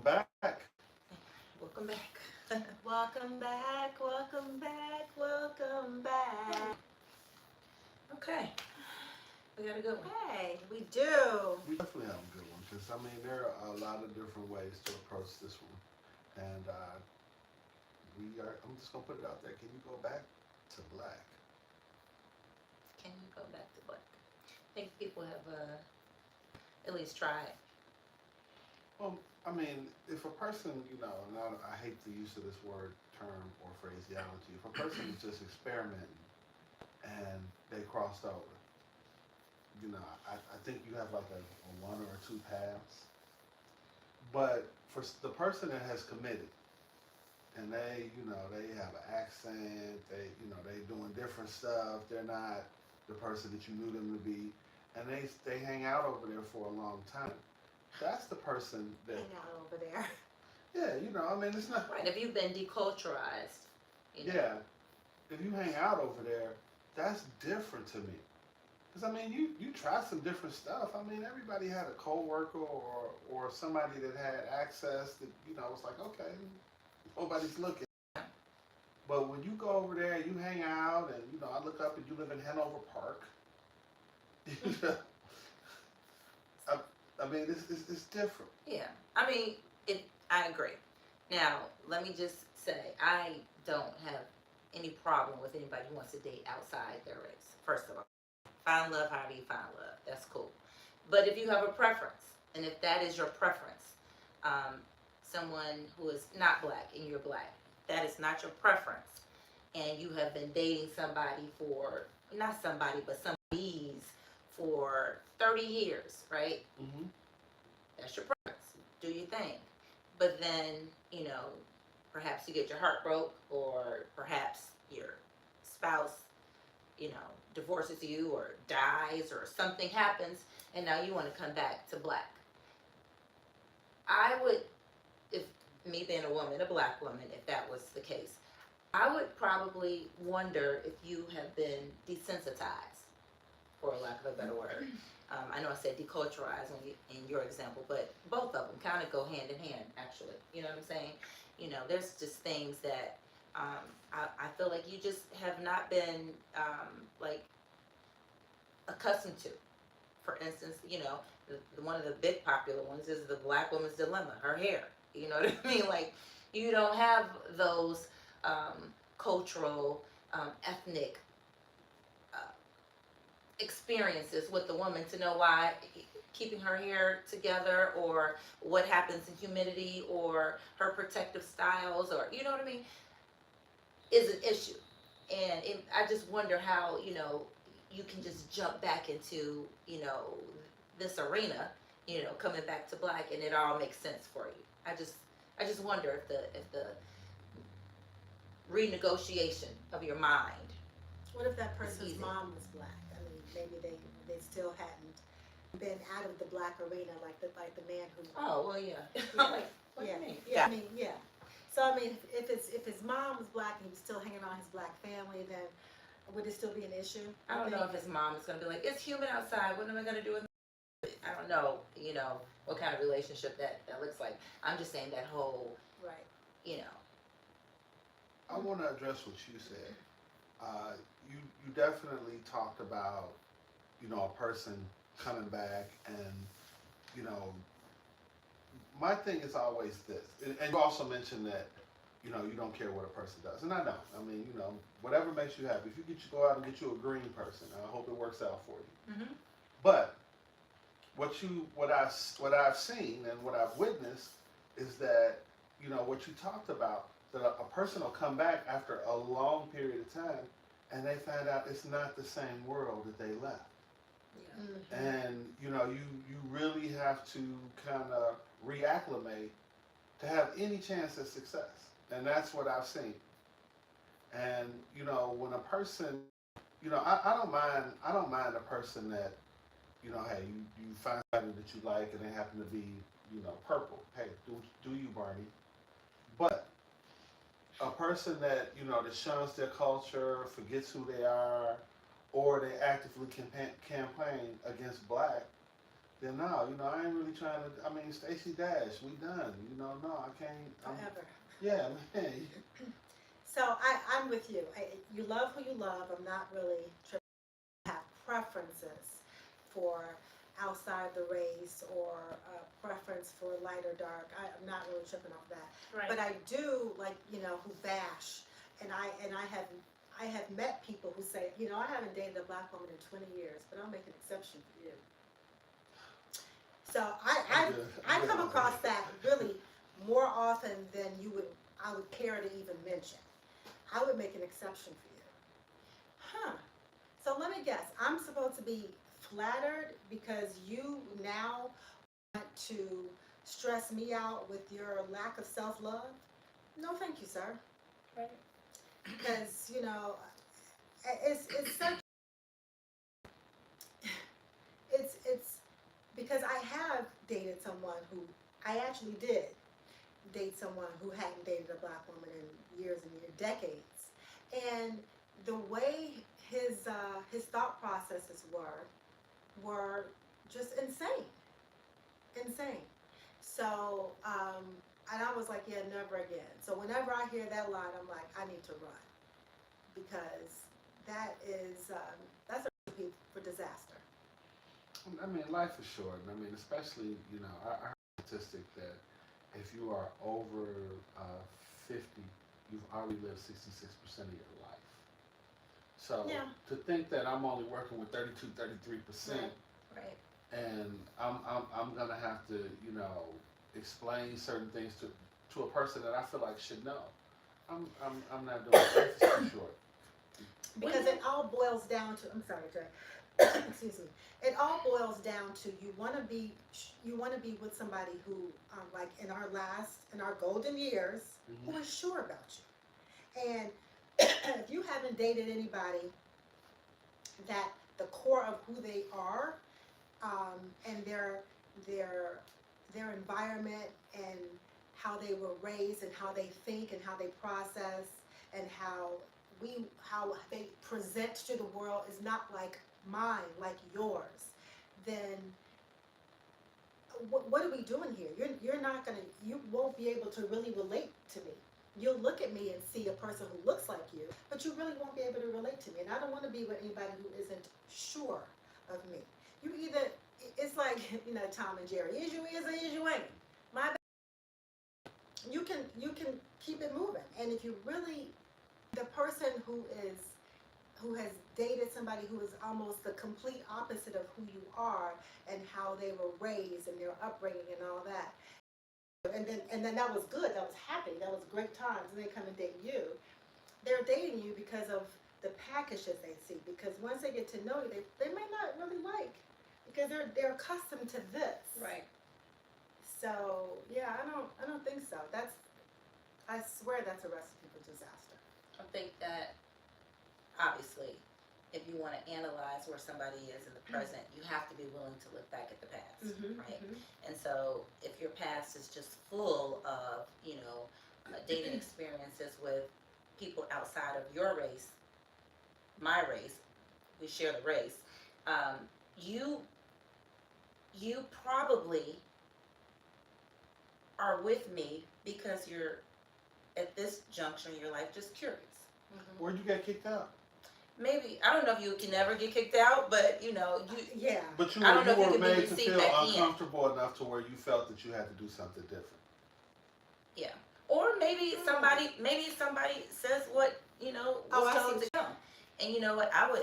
back. Welcome back. Welcome back. Welcome back. Welcome back. Okay, we got a good one. Hey, we do. We definitely have a good one because I mean there are a lot of different ways to approach this one, and we are. I'm just gonna put it out there. Can you go back to black? Can you go back to black? I think people have at least tried. Well, I mean, if a person, and I hate the use of this word, term, or phraseology. If a person is just experimenting and they crossed over, I think you have like a one or two paths. But for the person that has committed and they have an accent, they doing different stuff. They're not the person that you knew them to be, and they hang out over there for a long time. That's the person that, Hang out over there. yeah, I mean, it's not, Right. If you've been deculturized, you know. yeah, if you hang out over there, that's different to me. Because I mean, you try some different stuff. I mean, everybody had a coworker or somebody that had access that was like, okay, nobody's looking. But when you go over there and you hang out, and I look up and you live in Hanover Park. I, I mean, it's different. Yeah. I mean, I agree. Now, let me just say, I don't have any problem with anybody who wants to date outside their race. First of all, find love however you find love. That's cool. But if you have a preference, and if that is your preference, um, someone who is not black and you're black, that is not your preference, and you have been dating somebody for, not somebody, but some bees for 30 years, right? Hmm. That's your preference. Do your thing. But then, you know, perhaps you get your heart broke, or perhaps your spouse, you know, divorces you or dies or something happens, and now you want to come back to black. I would, if me being a woman, a black woman, if that was the case, I would probably wonder if you have been desensitized, for lack of a better word. I know I said deculturized in your example, but both of them kind of go hand in hand, actually. You know what I'm saying? You know, there's just things that I feel like you just have not been like accustomed to. For instance, you know, one of the big popular ones is the black woman's dilemma, her hair. You know what I mean? Like, you don't have those cultural, ethnic uh, experiences with the woman to know why keeping her hair together, or what happens in humidity, or her protective styles, or you know what I mean, is an issue. And I just wonder how, you know, you can just jump back into, you know, this arena, you know, coming back to black, and it all makes sense for you. I just wonder if the renegotiation of your mind What if that is person's easy. mom was black? I mean, maybe they still hadn't been out of the black arena like the man who. Oh well, yeah. Yeah. Like, what Yeah, do you mean? yeah. I mean, yeah. So I mean, if his mom was black and he was still hanging around his black family, then would it still be an issue? I don't know if his mom is gonna be like, it's humid outside. What am I gonna do with? I don't know. You know what kind of relationship that looks like. I'm just saying that whole, Right. you know. I want to address what you said. Uh, you definitely talked about a person coming back, and you know my thing is always this, and you also mentioned that you don't care what a person does, and I know. I mean, whatever makes you happy. If you go out and get you a green person, I hope it works out for you. Hmm. But what I've seen and what I've witnessed is that what you talked about, that a person will come back after a long period of time and they find out it's not the same world that they left. Yeah. And you really have to kind of reacclimate to have any chance at success. And that's what I've seen. And when a person, I don't mind a person that, hey, you find somebody that you like and they happen to be, purple. Hey, do you, Barney? But a person that that shuns their culture, forgets who they are, or they actively campaign against black, then no, you know, I ain't really trying to. I mean, Stacey Dash, we done. You know, no, I can't. Forever. Yeah, man. So I'm with you. You love who you love. I'm not really tripping. I have preferences for outside the race or a preference for light or dark. I'm not really tripping off that. Right. But I do like, you know, who bash, and I have met people who say, you know, I haven't dated a black woman in 20 years, but I'll make an exception for you. So I come across that really more often than I would care to even mention. I would make an exception for you. Huh. So let me guess. I'm supposed to be flattered because you now want to stress me out with your lack of self-love? No, thank you, sir. Right. Because, you know, it's such, it's because I have dated someone who, I actually did date someone who hadn't dated a black woman in years and years, decades. And the way his thought processes were just insane. So, and I was like, yeah, never again. So whenever I hear that line, I'm like, I need to run, because that is, that's a recipe for disaster. I mean, life is short. I mean, especially, you know, I heard a statistic that if you are over 50, you've already lived 66% of your life. So Yeah. to think that I'm only working with 32, 33%, Right. and I'm gonna have to, you know, explain certain things to a person that I feel like should know. I'm not doing it. Life is too short. Because it all boils down to, I'm sorry, Trey. Excuse me. It all boils down to you want to be with somebody who, like in our golden years, Mhm. who is sure about you. And if you haven't dated anybody that the core of who they are, and their environment and how they were raised and how they think and how they process and how they present to the world is not like mine, like yours, then what are we doing here? You won't be able to really relate to me. You'll look at me and see a person who looks like you, but you really won't be able to relate to me. And I don't want to be with anybody who isn't sure of me. It's like, you know, Tom and Jerry. Is you is or is you ain't. My bad. You can keep it moving. And if you really, the person who has dated somebody who is almost the complete opposite of who you are and how they were raised and their upbringing and all that, and then that was good, that was happy, that was great times, and they come and date you. They're dating you because of the packages they see, because once they get to know you, they may not really like, because they're accustomed to this. Right. So yeah, I don't think so. I swear that's a recipe for disaster. I think that obviously, if you want to analyze where somebody is in the present, you have to be willing to look back at the past, right? And so, if your past is just full of, you know, dating experiences with people outside of your race, my race, we share the race, you probably are with me because you're at this juncture in your life just curious. Where'd you get kicked out? Maybe, I don't know if you can never get kicked out, but you know, Yeah. But you I don't know if you were can be made to received feel back in. uncomfortable enough to where you felt that you had to do something different. Yeah. Or maybe somebody says what, you know, was I told see. to them. And you know what, I'll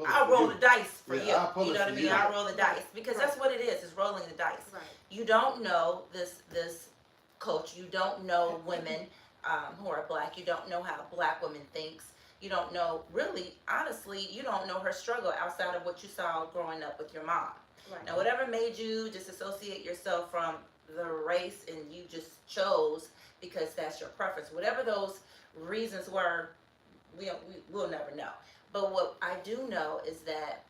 I'll roll the dice for Yeah, you. I'll pull You it know what I for mean? you. I'll roll the Right. dice. Because Right. that's what it is rolling the dice. Right. You don't know this culture, you don't know women who are black, you don't know how a black woman thinks. You don't know, really, honestly, you don't know her struggle outside of what you saw growing up with your mom. Right. Now, whatever made you disassociate yourself from the race and you just chose because that's your preference, whatever those reasons were, we'll never know. But what I do know is that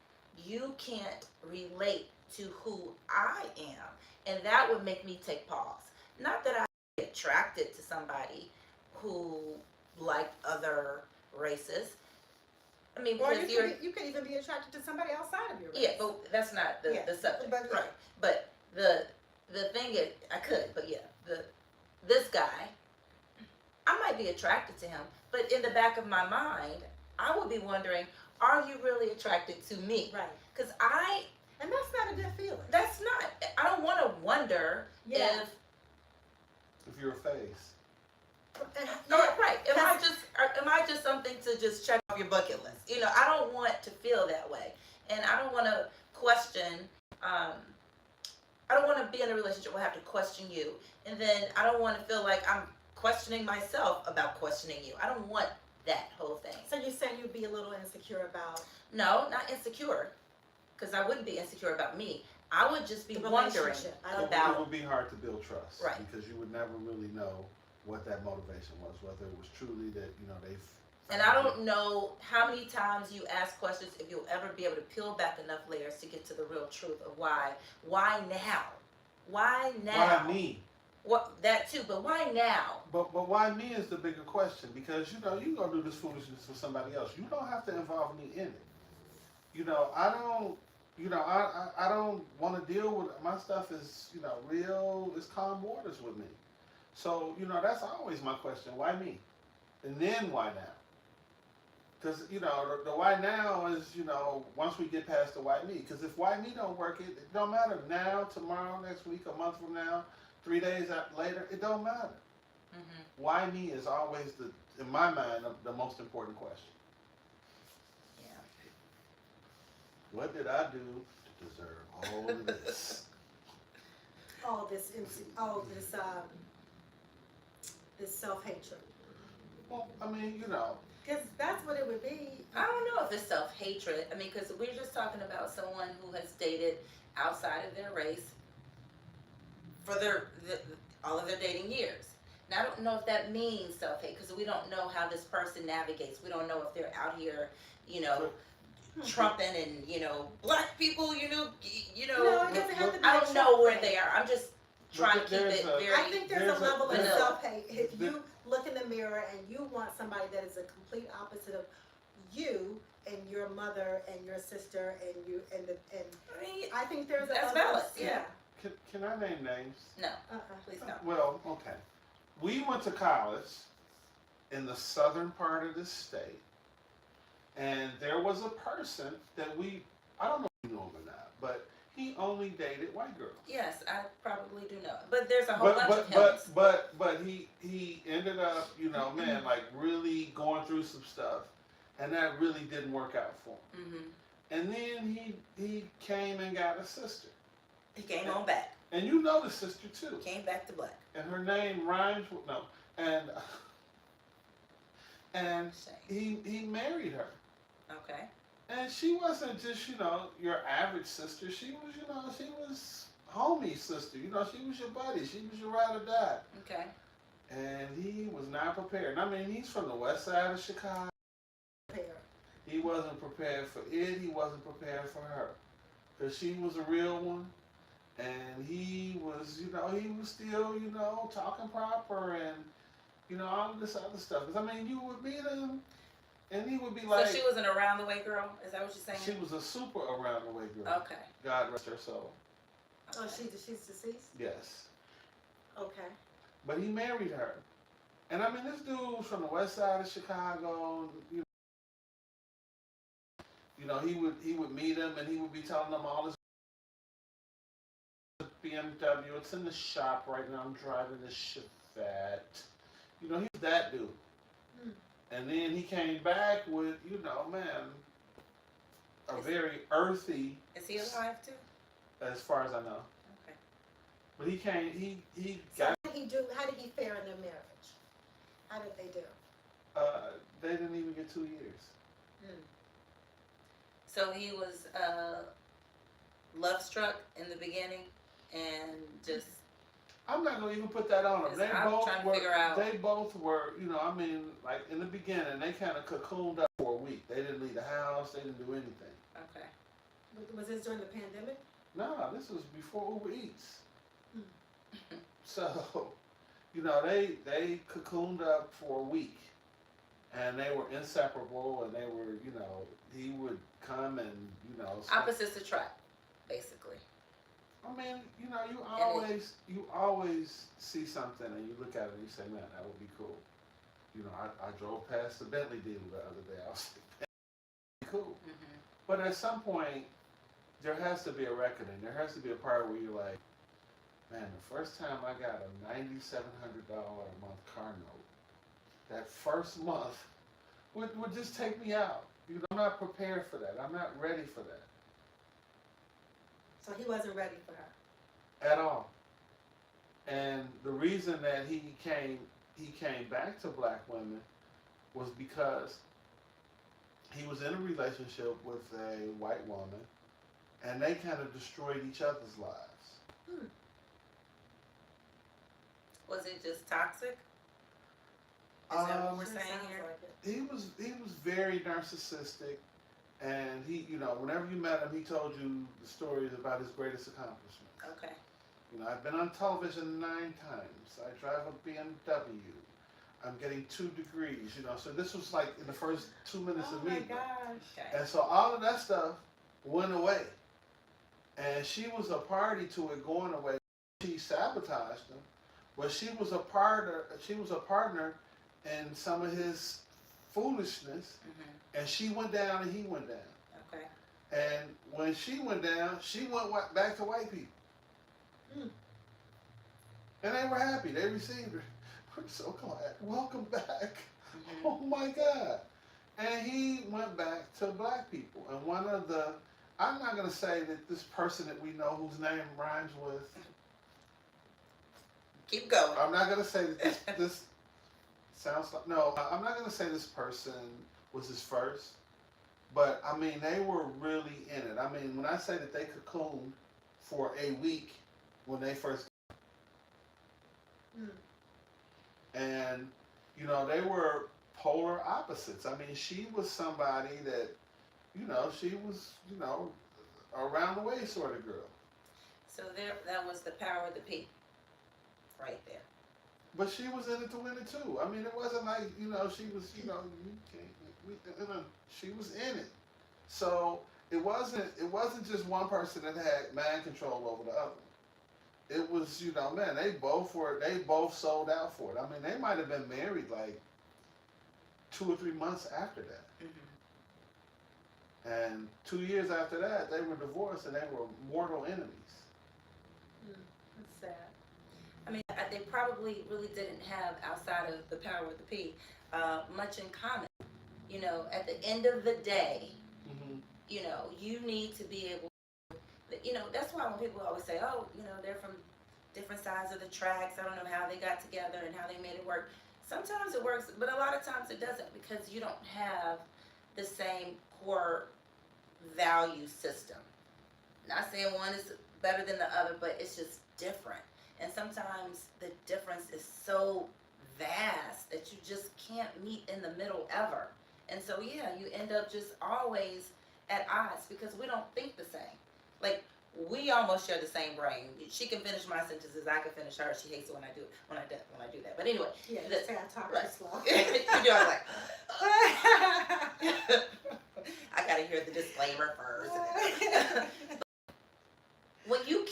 you can't relate to who I am, and that would make me take pause. Not that I get attracted to somebody who liked other races, I mean, Or because you could even be attracted to somebody outside of your race. yeah, but that's not the, Yeah, the subject, but- right? But the thing is, I could, but yeah, this guy, I might be attracted to him, but in the back of my mind, I would be wondering, are you really attracted to me? Right. Because And that's not a good feeling. that's not. I don't want to wonder Yeah. If you're a face. And, right. Am I just something to just check off your bucket list? You know, I don't want to feel that way, and I don't want to question. I don't want to be in a relationship where I have to question you, and then I don't want to feel like I'm questioning myself about questioning you. I don't want that whole thing. So you're saying you'd be a little insecure about No, not insecure, because I wouldn't be insecure about me. I would just be the wondering relationship. I don't It about. would be hard to build trust. Right. Because you would never really know what that motivation was, whether it was truly that, they've. And I don't know how many times you ask questions if you'll ever be able to peel back enough layers to get to the real truth of why. Why now? Why now? Why me? What that too, but why now? But why me is the bigger question, because you can go do this foolishness for somebody else. You don't have to involve me in it. I don't want to deal with my stuff. Is real. It's calm waters with me. So that's always my question. Why me? And then why now? Because the why now is once we get past the why me. Because if why me don't work, it don't matter now, tomorrow, next week, a month from now, 3 days later. It don't matter. Mm-hmm. Why me is always in my mind, the most important question. Yeah. What did I do to deserve all of this? all this this self-hatred. Well, I mean, Because that's what it would be. I don't know if it's self-hatred. I mean, because we're just talking about someone who has dated outside of their race for all of their dating years. Now, I don't know if that means self-hate, because we don't know how this person navigates. We don't know if they're out here, trumping and black people. No, it doesn't have to be. I don't know where they are. I'm just trying to keep there's it a- very. I think there's a level of vanilla. self-hate. If you look in the mirror and you want somebody that is a complete opposite of you and your mother and your sister and you and I mean, I think there's a That's level valid, of, yeah. Can I name names? no, Uh-uh. please don't. Well, okay. We went to college in the southern part of the state, and there was a person that I don't know if you know him or not, but he only dated white girls. Yes, I probably do know, but there's a whole bunch of him. But he ended up, man, like really going through some stuff, and that really didn't work out for him. Mm-hmm. And then he came and got a sister, He came on back. and you know the sister too, Came back to black. and her name rhymes with and Shame. he married her. Okay. And she wasn't just, your average sister. She was, she was homie sister. She was your buddy. She was your ride or die. Okay. And he was not prepared. I mean, he's from the west side of Chicago. He wasn't prepared for it. He wasn't prepared for her. Because she was a real one. And he was, he was still, talking proper and, all of this other stuff. Because, I mean, you would meet him. And he would be like. So she was an around the way girl? Is that what you're saying? She was a super around the way girl. Okay. God rest her soul. Oh, she's deceased? Yes. Okay. But he married her. And I mean, this dude's from the west side of Chicago. He would meet him and he would be telling them all this BMW. It's in the shop right now. I'm driving this Chevette. He's that dude. And then he came back with, man, a very earthy. Is he alive too? As far as I know. Okay. But he came, he So got. how did he fare in their marriage? How did they do? They didn't even get 2 years. So he was love struck in the beginning and just. I'm not gonna even put that on them. I'm trying to figure out. They both were, like in the beginning, they kind of cocooned up for a week. They didn't leave the house. They didn't do anything. Okay. Was this during the pandemic? No, this was before Uber Eats. So, they cocooned up for a week, and they were inseparable, and they were, you know, he would come and, you know, Opposites attract, basically. I mean, you know, And you always see something and you look at it and you say, man, that would be cool. You know, I drove past the Bentley dealer the other day. I was like, that'd be cool. Mm-hmm. But at some point, there has to be a reckoning. There has to be a part where you're like, man, the first time I got a $9,700 a month car note, that first month would just take me out. You know, I'm not prepared for that. I'm not ready for that So he wasn't ready for her. at all. And the reason that he came back to black women was because he was in a relationship with a white woman, and they kind of destroyed each other's lives. Was it just toxic? Is that what we're Sure saying sounds here? like it. He was very narcissistic, and he, you know, whenever you met him, he told you the stories about his greatest accomplishments. Okay. You know, I've been on television 9 times. I drive a BMW. I'm getting 2 degrees. You know, so this was like in the first 2 minutes Oh of my meeting. gosh. Okay. And so all of that stuff went away. And she was a party to it going away. She sabotaged him, but she was a partner in some of his foolishness, Mm-hmm. and she went down and he went down. Okay. And when she went down, she went back to white people. Mm. And they were happy. They received her. We're so glad. Welcome back. Mm-hmm. Oh my God. And he went back to black people. And one of the, I'm not going to say that this person that we know whose name rhymes with, Keep going. I'm not going to say that this sounds like, no, I'm not going to say this person was his first. But I mean, they were really in it. I mean, when I say that they cocooned for a week when they first, Mm. and you know, they were polar opposites. I mean, she was somebody that, you know, she was, you know, around the way sort of girl. So there, that was the power of the P. Right there. But she was in it to win it too. I mean, it wasn't like, you know, she was, you know, she was in it. So it wasn't just one person that had mind control over the other. It was, you know, man, they both sold out for it. I mean, they might have been married like 2 or 3 months after that. Mm-hmm. And 2 years after that, they were divorced and they were mortal enemies. That's sad. I mean, they probably really didn't have, outside of the power of the P, much in common. You know, at the end of the day, Mm-hmm. you know, you need to be able, you know, that's why when people always say, oh, you know, they're from different sides of the tracks, I don't know how they got together and how they made it work. Sometimes it works, but a lot of times it doesn't, because you don't have the same core value system. Not saying one is better than the other, but it's just different. And sometimes the difference is so vast that you just can't meet in the middle ever. And so, yeah, you end up just always at odds because we don't think the same. Like, we almost share the same brain. She can finish my sentences, I can finish hers. She hates it when I do that. But anyway, Yeah, the- say I talk right. too slow. you know, I'm like, I gotta hear the disclaimer first. When you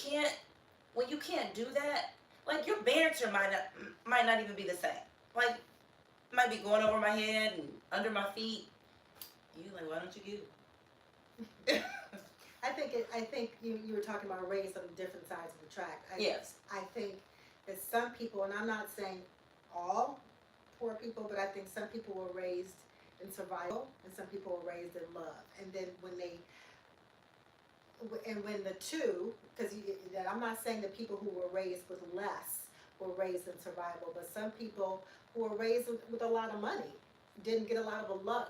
can't do that, like, your banter might not even be the same. Like, might be going over my head and under my feet. You like, why don't you get it? I think you were talking about race on different sides of the track. Yes. I think that some people, and I'm not saying all poor people, but I think some people were raised in survival and some people were raised in love. And then when the two, because I'm not saying that people who were raised with less were raised in survival, but some people who were raised with a lot of money didn't get a lot of love,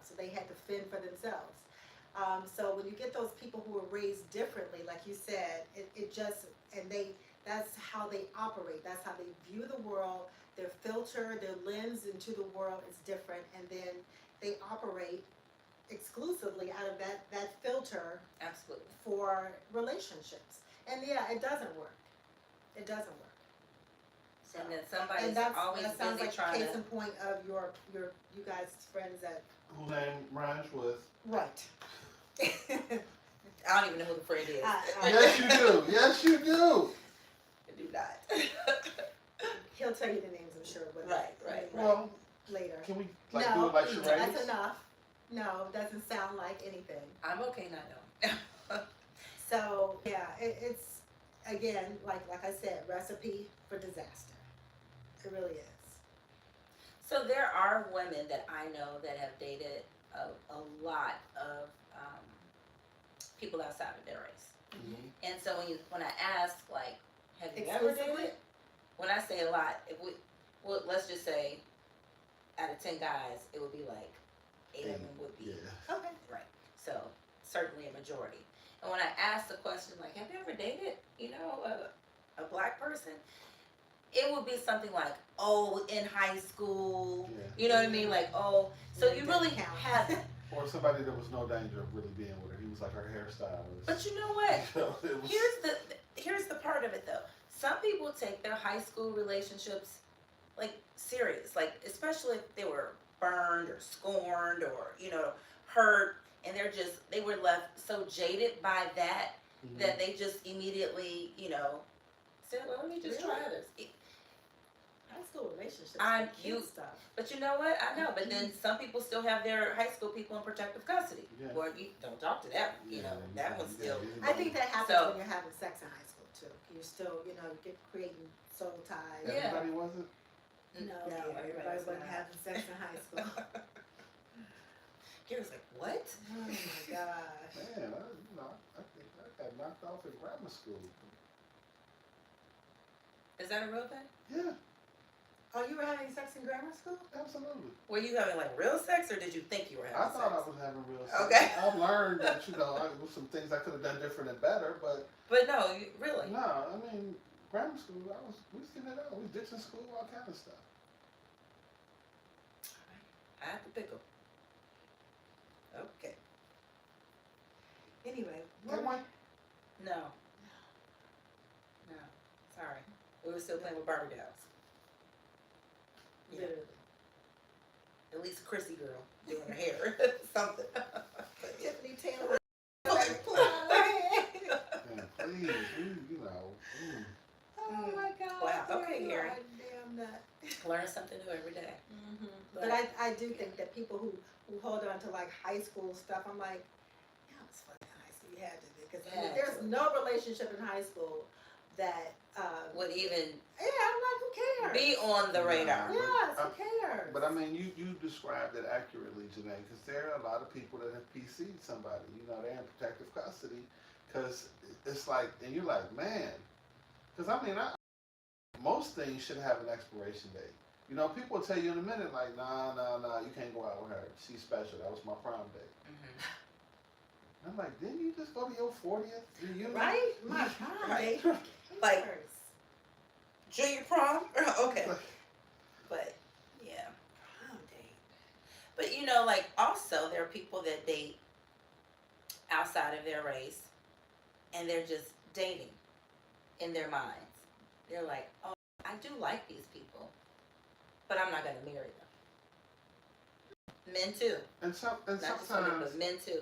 so they had to fend for themselves. So when you get those people who were raised differently, like you said, that's how they operate, that's how they view the world, their filter, their lens into the world is different, and then they operate exclusively out of that filter Absolutely. for relationships. And yeah, it doesn't work. So. And then somebody's And that always sounds busy like trying case to. in point of you guys' friends that. Whose name rhymes with? Right. I don't even know who the friend is. Yes, you do. Yes, you do. I do not. He'll tell you the names, I'm sure. But Right. Well, later. can we No, do it like charades? that's enough. No, doesn't sound like anything. I'm okay not knowing. So yeah, it's again like I said, recipe for disaster. It really is. So there are women that I know that have dated a lot of people outside of their race. Mhm. And so when I ask, like, have you ever Exclusively? dated? When I say a lot, well, let's just say, out of 10 guys, it would be like 8 of them would be Yeah. Okay. right. So certainly a majority. And when I ask the question, like, have you ever dated, a black person? It would be something like, oh, in high school. Yeah. You know what I mean? Like, oh, so Yeah, you it really doesn't count. haven't. Or somebody that was no danger of really being with her. He was like her hairstylist. But you know what? It was, Here's the part of it though. Some people take their high school relationships like serious, like especially if they were burned or scorned or hurt, and they were left so jaded by that Mhm. that they just immediately said, well, let me just try Really? this. High school relationships. I'm cute you- stuff. But you know what? I know. But then some people still have their high school people in protective custody. Yeah. Or you don't talk to that. Yeah, That one's yeah, still. yeah. I think that happens So- when you're having sex in high school too. You're still, creating soul ties. Yeah. Everybody wasn't. No, Yeah, everybody was wasn't not. having sex in high school. Gary's like, what? Oh my gosh. Man, I think I got knocked off in grammar school. Is that a real thing? Yeah, Oh, you were having sex in grammar school? absolutely. Were you having like real sex, or did you think you were I having thought sex? I was having real sex. Okay. I've learned that there was some things I could have done different and better, but But no, really. no, I mean grammar school. We was getting it out. We was ditching school, all kind of stuff. I have to pickle. Okay. Anyway, That one, No. No. Sorry. We were still playing with Barbie dolls. Yeah. literally. At least Chrissy girl doing her hair. Something. But yeah. Tiffany Taylor. man, please, Oh my God. Wow, okay, you Gary. are damn nut. Learn something new every day. But I do think that people who hold on to like high school stuff, I'm like, yeah, it was fun in high school. You had to do because Had there's to. no relationship in high school that. Would even Yeah, I'm like, who cares? be on the radar. Yes, who cares? But I mean, you described it accurately, Janae, because there are a lot of people that have PC'd somebody. They're in protective custody, because it's like, and you're like, man, because I mean, most things should have an expiration date. People will tell you in a minute, like, nah, you can't go out with her. She's special. That was my prom date. Mhm. I'm like, didn't you just go to your 40th reunion? Right? My God. Right. Who Like- cares? Junior prom? Okay. But yeah. Prom date. But like also there are people that date outside of their race and they're just dating in their minds. They're like, oh, I do like these people, but I'm not gonna marry them. Men too. And Not just women, sometimes, but men too.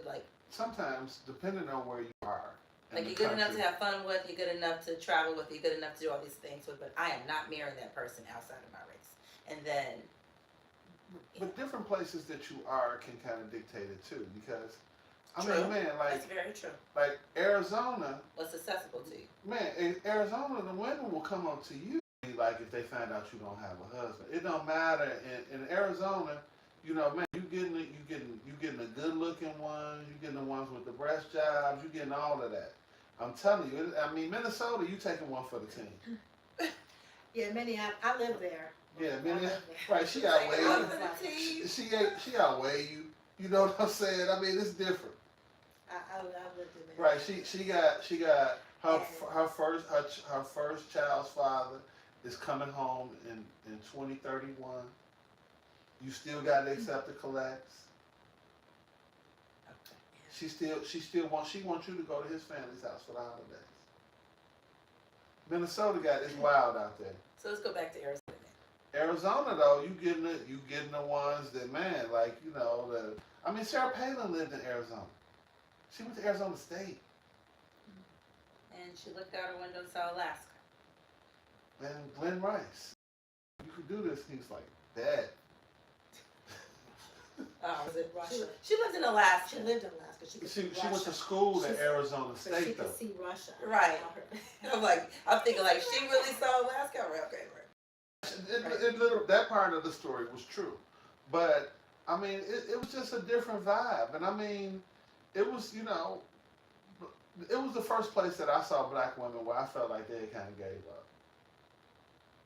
sometimes, depending on where you are, in Like the you're good enough to country, have fun with, you're good enough to travel with, you're good enough to do all these things with, but I am not marrying that person outside of my race. And then But different places that you are can kind of dictate it too, because I True. mean, man, that's very true. like Arizona, What's accessible to you? man, in Arizona, the women will come up to you like if they find out you don't have a husband. It don't matter. In Arizona, man, you getting a good looking one, you getting the ones with the breast jobs, you getting all of that. I'm telling you, I mean, Minnesota, you taking one for the team. Yeah, I live there. Yeah, I live there. right? She Take outweigh one you. for the team. She outweigh you. You know what I'm saying? I mean, it's different. I lived in there. Right? She got her first child's father is coming home in 2031. You still got to accept the collects. She wants you to go to his family's house for the holidays. Minnesota got it's wild out there. So let's go back to Arizona. Arizona though, you getting the ones that man, like you know the. I mean, Sarah Palin lived in Arizona. She went to Arizona State. And she looked out her window and saw Alaska. And Glenn Rice, you could do this. He's like, Dad. Oh, was it Russia. She lived in Alaska. She lived in Alaska. She could see She Russia. went to school at She's- Arizona But she State could though. see Russia. Right. I'm like, I'm thinking like she really saw Alaska. Right, okay, right. That part of the story was true, but I mean, it was just a different vibe, and I mean, it was it was the first place that I saw black women where I felt like they kind of gave up.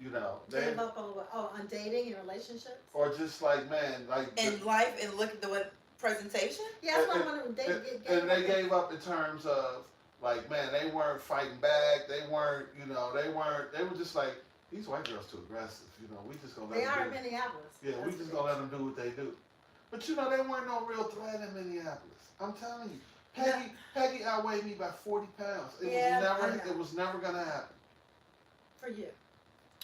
You know, they Gave up on what? Oh, on dating and relationships? or just like man, like In life and look at the what, presentation. Yeah, that's what I wanted. and they gave up in terms of like man, they weren't fighting back. They weren't, they were just like these white girls too aggressive. We just gonna let They them are do in Minneapolis. Yeah, we just gonna let them do what they do. But they weren't no real threat in Minneapolis. I'm telling you, Peggy outweighed me by 40 pounds. It was never gonna happen. For you.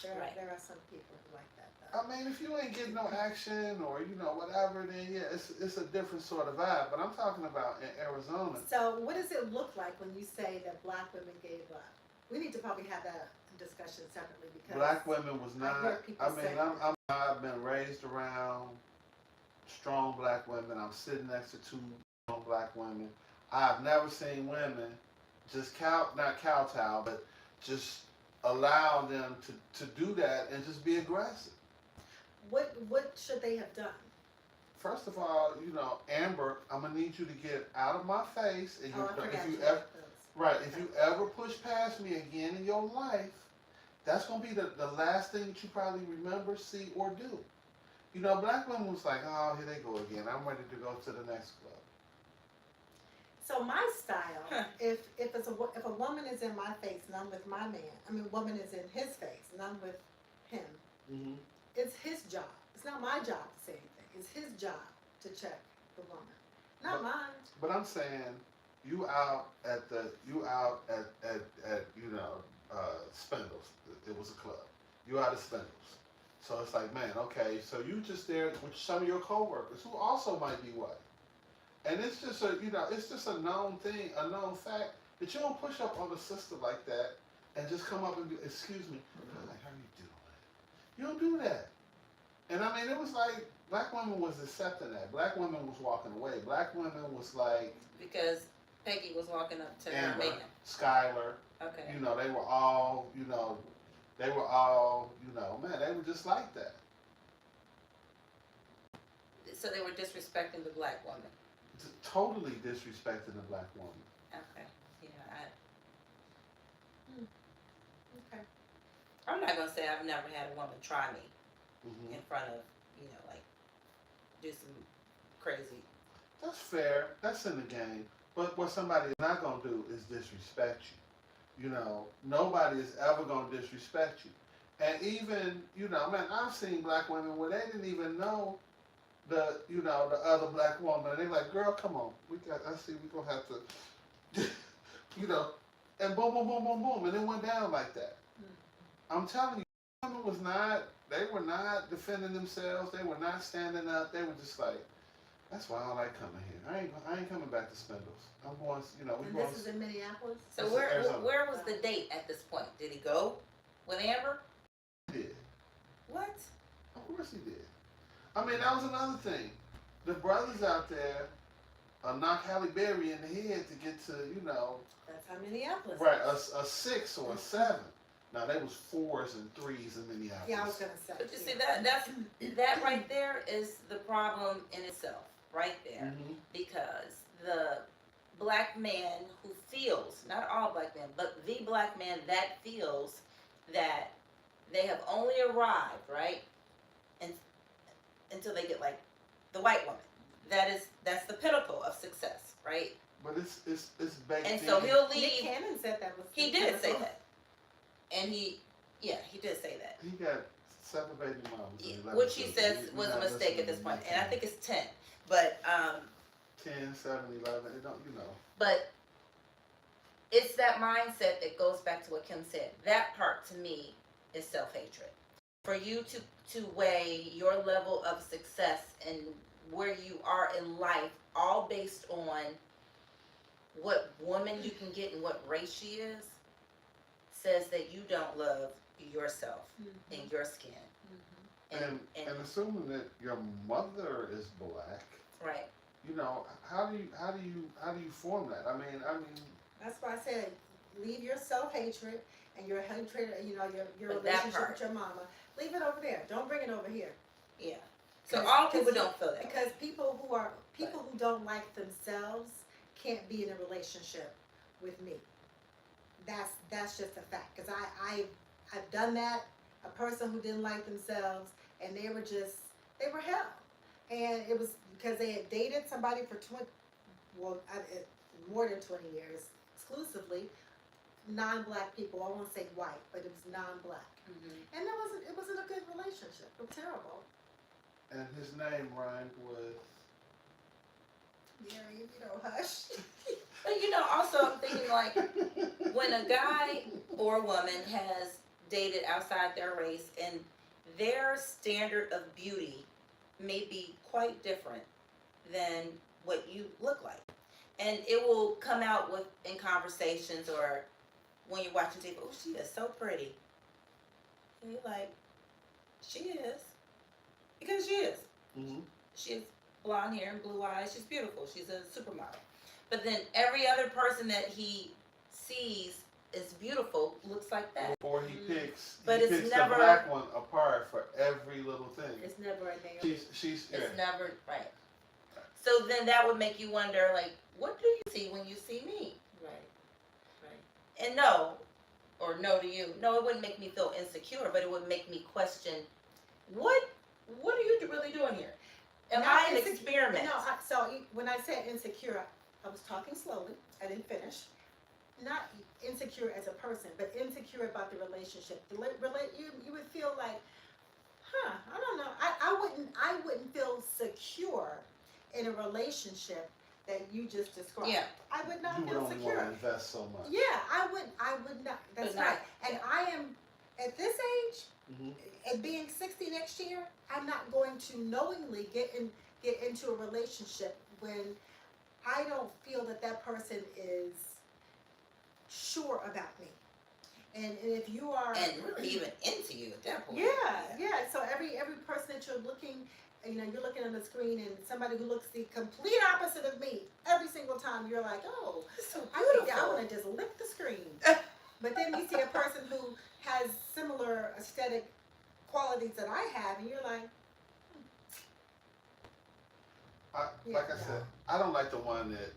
There are some people who like that though. I mean, if you ain't getting no action or whatever, then yeah, it's a different sort of vibe. But I'm talking about in Arizona. So what does it look like when you say that black women gave up? We need to probably have that discussion separately because Black women was I not. heard people I mean, say I've been raised around strong black women. I'm sitting next to two strong black women. I've never seen women just not kowtow, but just allow them to do that and just be aggressive. what should they have done? First of all, Amber, I'm gonna need you to get out of my face, and Oh, I forgot if you you ever like those. right, if you ever push past me again in your life, that's gonna be the last thing that you probably remember, see, or do. Black women was like, oh, here they go again. I'm ready to go to the next club. So my style, if a woman is in my face and I'm with my man, woman is in his face and I'm with him, Mm-hmm. it's his job. It's not my job to say anything. It's his job to check the woman, not mine. But I'm saying, you out at Spindles. It was a club. You out at Spindles. So it's like, man, okay, so you just there with some of your coworkers who also might be white. And it's just a known thing, a known fact that you don't push up on a sister like that and just come up and be, excuse me, hi, how you doing? You don't do that. And I mean, it was like, black women was accepting that. Black women was walking away. Black women was like, Because Peggy was walking up to her Amber, man. Skylar, Okay. they were all, man, they were just like that. So they were disrespecting the black woman. Totally disrespecting the black woman. Okay. Yeah, Okay. I'm not gonna say I've never had a woman try me Mm-hmm. in front of, like, do some crazy. That's fair. That's in the game. But what somebody is not going to do is disrespect you. Nobody is ever going to disrespect you. And even, man, I've seen black women where they didn't even know the other black woman. And they're like, girl, come on. I see we're going to have to, and boom, boom, boom, boom, boom. And it went down like that. I'm telling you, women they were not defending themselves. They were not standing up. They were just like, that's why I don't like coming here. I ain't coming back to Spindles. I'm going, And this is in Minneapolis? So This is where Arizona. was the date at this point? Did he go with Amber? He did. What? Of course he did. I mean, that was another thing. The brothers out there knock Halle Berry in the head to get to, That's how Minneapolis right, is. a 6 or a 7. Now, they was 4s and 3s in Minneapolis. Yeah, I was going to say. But you see that right there is the problem in itself, right there. Mm-hmm. Because the black man who feels, not all black men, but the black man that feels that they have only arrived, right? And until they get like the white woman. That's the pinnacle of success, right? But it's baked And in. so he'll Nick leave. Cannon said that was. He did say that. And he did say that. He got 7 baby mamas. and 11 Which he children. says We're was a not mistake listening at this to point. Nick And I Cannon. think it's 10. But 10, 7, 11. It don't, But it's that mindset that goes back to what Kim said. That part to me is self-hatred. For you to weigh your level of success and where you are in life all based on what woman you can get and what race she is says that you don't love yourself Mhm. and your skin. Mhm. And assuming that your mother is black, right. you know, how do you form that? I mean, That's why I said, leave your self-hatred and your hatred, your But that relationship part. with your mama. Leave it over there. Don't bring it over here. Yeah. So 'Cause- all 'cause people you- don't feel that way. Because people who don't like themselves can't be in a relationship with me. That's just a fact. Because I've done that. A person who didn't like themselves, and they were hell, and it was because they had dated somebody for more than 20 years exclusively, non-black people. I won't say white, but it was non-black, and it wasn't a good relationship. It was terrible. and his name rhymed with. Gary, hush. But also I'm thinking like when a guy or woman has dated outside their race and their standard of beauty may be quite different than what you look like. And it will come out in conversations or when you're watching TV, oh, she is so pretty. And you're like, she is. Because she is. Mm-hmm. She has blonde hair and blue eyes. She's beautiful. She's a supermodel. But then every other person that he sees is beautiful looks like that. Or he picks, But he it's picks never- the black one apart for every little thing. It's never a name. She's yeah. It's never right. So then that would make you wonder, like, what do you see when you see me? Right. And no, or no to you. No, it wouldn't make me feel insecure, but it would make me question, what are you really doing here? Am Not I an insecure- experiment? When I said insecure, I was talking slowly. I didn't finish. Not insecure as a person, but insecure about the relationship. You would feel like, I don't know. I wouldn't feel secure in a relationship that you just described. Yeah. I would not You would feel only secure. want to invest so much. Yeah, I would not. That's But not- right. And I am at this age, Mm-hmm. at being 60 next year, I'm not going to knowingly get into a relationship when I don't feel that person is sure about me. And if you are And really even into you at that point. yeah. So every person that you're looking, you're looking on the screen, and somebody who looks the complete opposite of me every single time, you're like, oh, So I beautiful. want to just lick the screen. But then you see a person who has similar aesthetic qualities that I have, and you're like, Like I said, I don't like the one that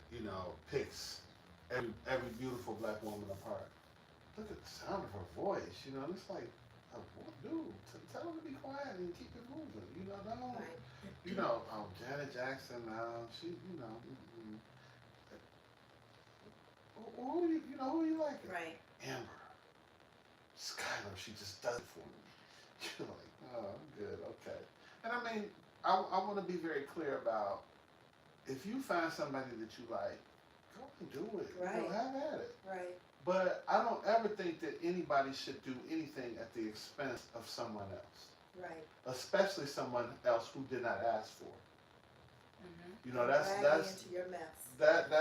picks every beautiful black woman apart. Look at the sound of her voice. It's like, dude, tell her to be quiet and keep it moving. Don't. right. Janet Jackson. She. Who you like? Right. Amber, Skylar. She just does it for me. You're like, oh, I'm good, okay. And I mean, I want to be very clear about, if you find somebody that you like, go and do it. Right. Have at it. Right. But I don't ever think that anybody should do anything at the expense of someone else, Right. especially someone else who did not ask for it. Mhm. Drag That's me into your mess. that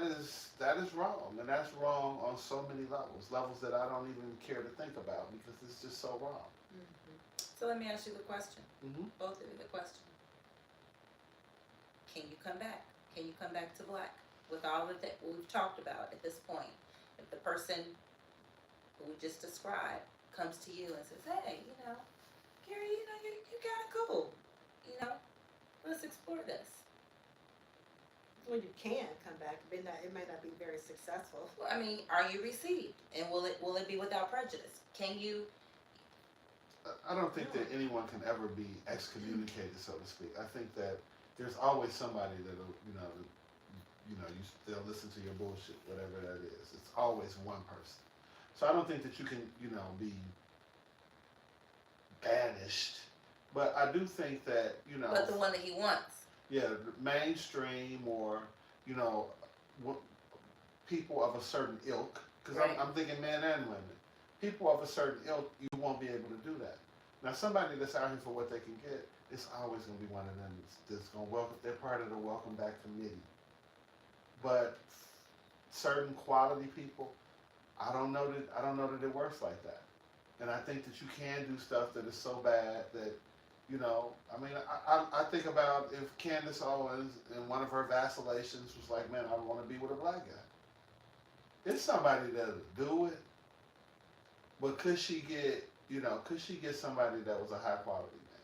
is that is wrong, and that's wrong on so many levels that I don't even care to think about because it's just so wrong. Mhm. So let me ask you the question. Mm-hmm. Both of you the question. Can you come back? Can you come back to black? With all of that we've talked about at this point. If the person who we just described comes to you and says, hey, Gary, you're kind of cool. Let's explore this. Well, you can come back. It may not be very successful. Well, I mean, are you received? And will it be without prejudice? Can you? I don't think that anyone can ever be excommunicated, so to speak. I think that there's always somebody that'll, they'll listen to your bullshit, whatever that is. It's always one person. So I don't think that you can, be banished. But I do think that, But the one that he wants. yeah, mainstream or, people of a certain ilk, because Right. I'm thinking men and women, people of a certain ilk, you won't be able to do that. Now, somebody that's out here for what they can get, it's always going to be one of them that's going to welcome. They're part of the welcome back committee. But certain quality people, I don't know that it works like that. And I think that you can do stuff that is so bad that, you know, I mean, I think about if Candace Owens in one of her vacillations was like, man, I want to be with a black guy. It's somebody that'll do it, but could she get somebody that was a high quality man?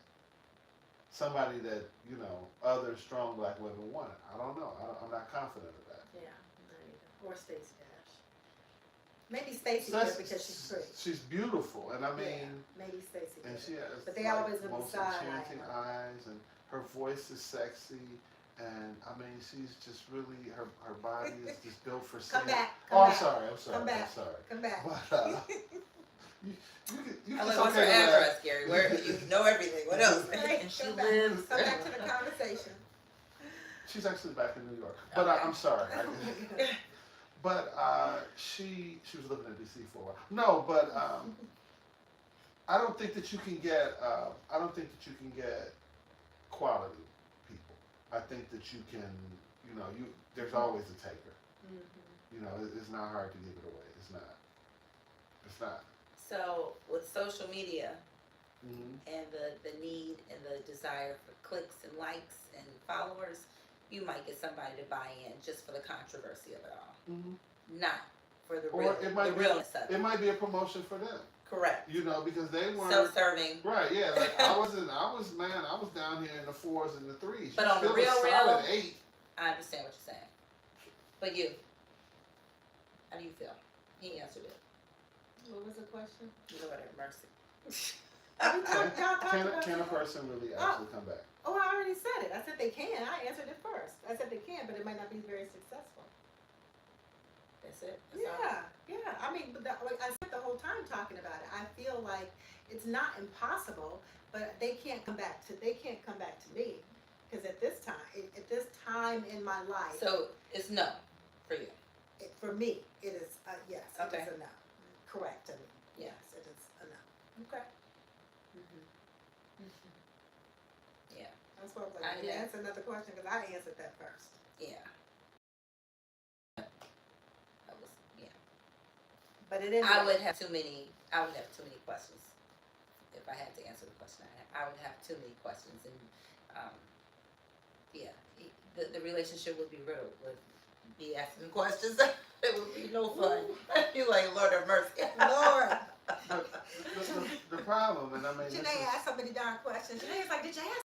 Somebody that, you know, other strong black women wanted. I don't know. I'm not confident of that. Yeah, not either. Or Stacey Dash. Maybe Stacey could because she's pretty. She's beautiful, and I mean, yeah, maybe Stacey and could. she has But they like, always gonna be most side-eyeing enchanting her. eyes, and her voice is sexy, and I mean, she's just really her body is just built for. Come sex. back. Oh, I'm back. sorry. Come back. I'm sorry. Come back. But you I can like, what's her okay with that. address, Gary? Where you know everything? What else? Right, And she come back. lives. Come back to the conversation. She's actually back in New York, but Okay. I'm sorry. But she was living in DC for a while. No, but I don't think that you can get quality people. I think that you can, you know, there's always a taker. You know, it's not hard to give it away. It's not. It's not. So with social media Mm-hmm. and the need and the desire for clicks and likes and followers, you might get somebody to buy in just for the controversy of it all, Mm-hmm. not for the Or it might be realness of it it. might be a promotion for them. Correct. You know, because they weren't Self-serving. right. Yeah, like I was down here in the 4s and the 3s. But You on the still a real, solid 8. I understand what you're saying. But you, how do you feel? He answered it. What was the question? Lord have mercy. Y'all talked about Can a that? person really actually come back? Oh, I already said it. I said they can. I answered it first. I said they can, but it might not be very successful. That's it? That's all? Yeah. I mean, but like I spent the whole time talking about it. I feel like it's not impossible, but they can't come back to me because at this time in my life, So it's no for you. for me, it is yes. Okay. It is a no. Correct. I mean, Yeah. yes, it is a no. Okay. Yeah. That's why I was I like, can you did. answer another question because I answered that first. Yeah. That was, yeah. But it is. I would have too many questions if I had to answer the question. I would have too many questions, and yeah, the relationship would be riddled with me asking questions. It would be no fun. You like, Lord have mercy. Lord. The problem, and I mean, this Janae is, asked so many darn questions. Janae's like, did you ask?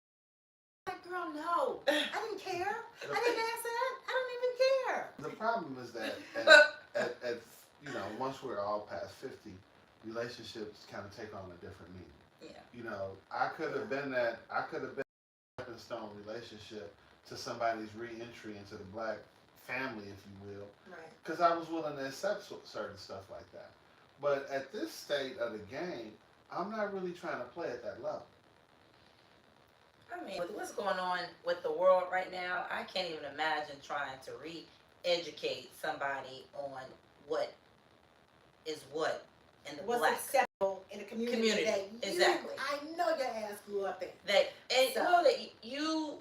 I'm like, girl, no. I didn't care. I didn't ask that. I don't even care. the problem is that at you know, once we're all past 50, relationships kind of take on a different meaning. Yeah. You know, I could have been a stepping stone relationship to somebody's re-entry into the black family, if you will, Right. because I was willing to accept certain stuff like that. But at this state of the game, I'm not really trying to play at that level. I mean, with what's going on with the world right now, I can't even imagine trying to re-educate somebody on what is what in the What's black acceptable in a community that you, exactly. I know your ass grew up in. that and So- well, that you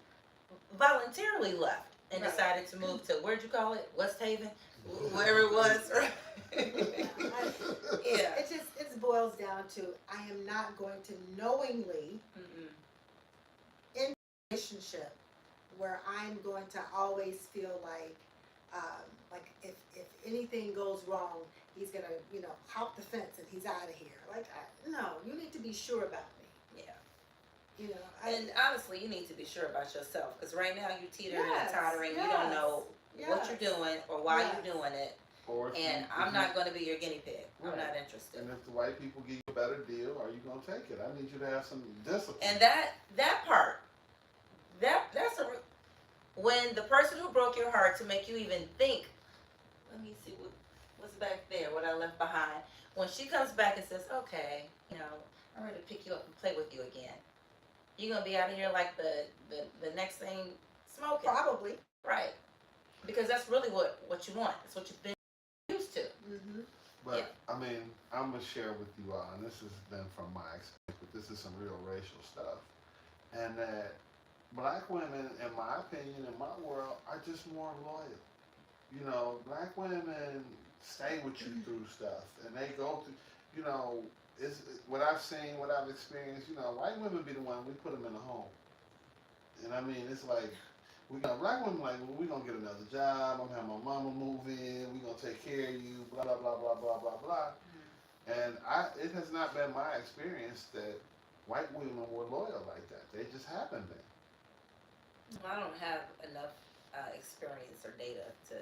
voluntarily left and Right. decided to move to, where'd you call it, West Haven, wherever it was. Right? Yeah. It boils down to I am not going to knowingly Mm-mm. relationship where I'm going to always feel like if anything goes wrong, he's gonna hop the fence and he's out of here. Like no, you need to be sure about me. Yeah. You know, And honestly, you need to be sure about yourself, because right now you're teetering Yes, and tottering. You yes, don't know what yes. you're doing or why Yes. you're doing it, Or if and you- I'm if not going to be your guinea pig. I'm Right. not interested. And if the white people give you a better deal, are you gonna take it? I need you to have some discipline. And that part, that's when the person who broke your heart to make you even think, let me see what's back there, what I left behind. When she comes back and says, okay, I'm ready to pick you up and play with you again, you're gonna be out of here like the next thing smoking. Probably. Right. Because that's really what you want. That's what you've been used to. Mm-hmm. But Yeah. I mean, I'm gonna share with you all, and this has been from my experience, but this is some real racial stuff, and that black women, in my opinion, in my world, are just more loyal. You know, black women stay with you through stuff, and they go through. You know, what I've seen, what I've experienced. You know, white women be the one we put them in a home, and I mean, it's like we got black women like, well, we gonna get another job. I'm gonna have my mama move in. We gonna take care of you. Blah blah blah blah blah blah blah. And it has not been my experience that white women were loyal like that. They just haven't been. I don't have enough experience or data to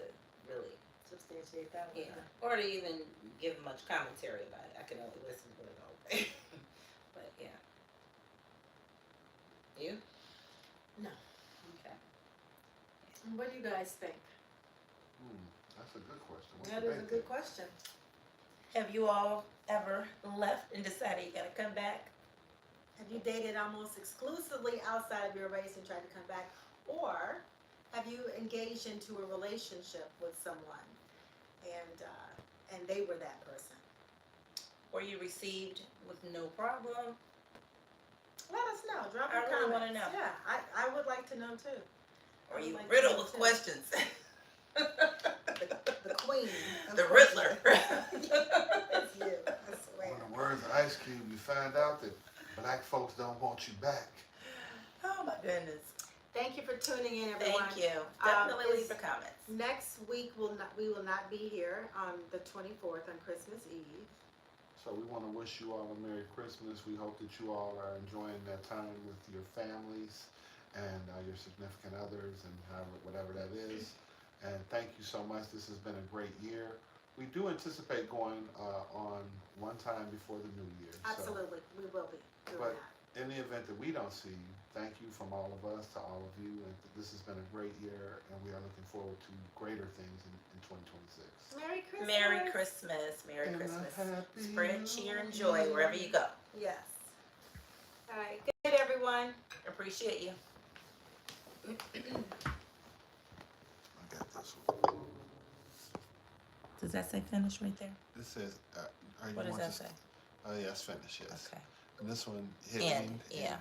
really, Substantiate that one. yeah, or to even give much commentary about it. I can only listen to it all day. But yeah. You? No. Okay. And what do you guys think? That's a good question. What That do is they a good think? question. Have you all ever left and decided you gotta come back? Have you dated almost exclusively outside of your race and tried to come back? Or have you engaged into a relationship with someone and they were that person? Or you received with no problem? Let us know. Drop I your really comments. wanna know. Yeah, I would like to know too. Or I would you like to riddled know with too. questions? The queen. of The questions. Riddler. It's you, I swear. In the words of Ice Cube, you find out that black folks don't want you back. Oh my goodness. Thank you for tuning in, everyone. Thank you. Definitely leave is- your comments. Next week we will not be here on the 24th on Christmas Eve. So we want to wish you all a Merry Christmas. We hope that you all are enjoying that time with your families and your significant others and whatever that is. And thank you so much. This has been a great year. We do anticipate going on one time before the New Year. Absolutely, we will be doing But- that. So in the event that we don't see you, thank you from all of us to all of you. And this has been a great year, and we are looking forward to greater things in 2026. Merry Christmas. Merry Christmas. Merry And a Christmas. happy Spread New cheer and joy wherever you go. Yes. All right. Good, everyone. Appreciate you. I got this one. Does that say finish right there? This says, are you What does want that to say? Oh, yes, finish, yes. Okay. And this one hit End, me. yeah.